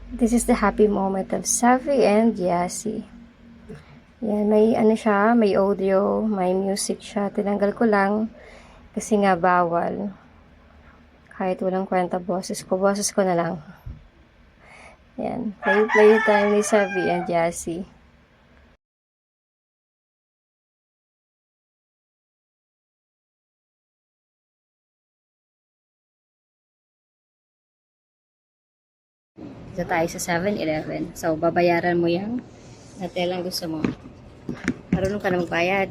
This is the happy moment of Savi and Yasi. Yan, may ano siya, may audio, may music siya. Tinanggal ko lang kasi nga bawal. Kahit walang kwenta boses ko na lang. Yan, play time ni Savi and Yasi. Dito tayo sa 7-Eleven. So, babayaran mo yung hotel ang gusto mo. Marunong ka na magbayad.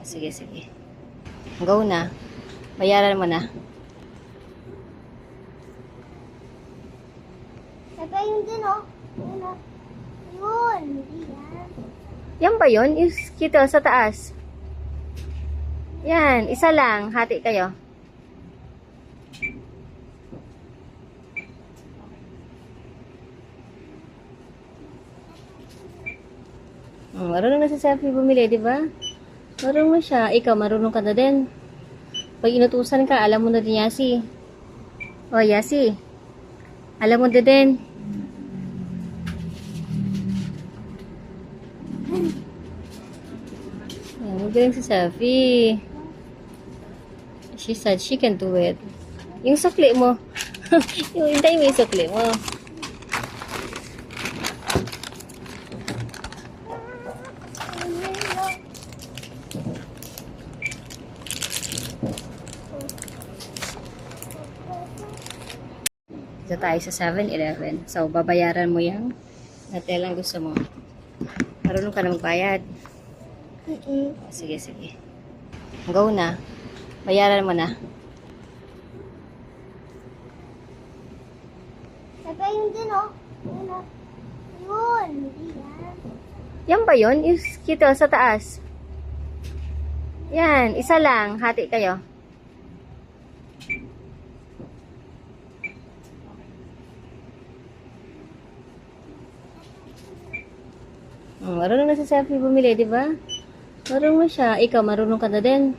Sige. Go na. Bayaran mo na. Saka yun din, oh. Yun. Yan ba yun? Yung kita sa taas. Yan, isa lang. Hati kayo. Marunong na si Safi bumili, di ba? Marunong na siya. Ikaw, marunong ka na din. Pag inutusan ka, alam mo na din, Yasi. O, Yasi. Alam mo na din. Yan, magaling si Safi. She said she can do it. Yung sukli mo. Hintay mo yung sukli mo. Dito tayo sa 7-Eleven. So, babayaran mo yung hotel ang gusto mo. Marunong ka na magbayad. Sige. Go na. Bayaran mo na. Saka yun din, oh. Yun. Yan ba yun? Yung kita sa taas. Yan, isa lang. Hati kayo. Marunong na si Safi bumili, di ba? Marunong na siya. Ikaw, marunong ka na din.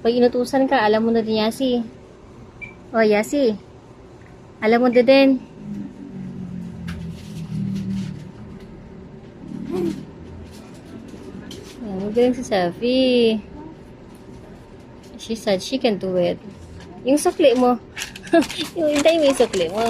Pag inutusan ka, alam mo na din, Yasi. O, Yasi. Alam mo na din. Yan, magaling si Safi. She said she can do it. Yung sukli mo. Hintay mo yung sukli mo.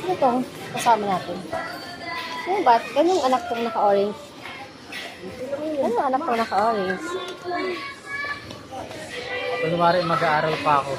Ano tong kasama natin? Ano ba? Ganun anak tong naka-orange. Ano anak tong naka-orange? Kunwari mag-aaral pa ako.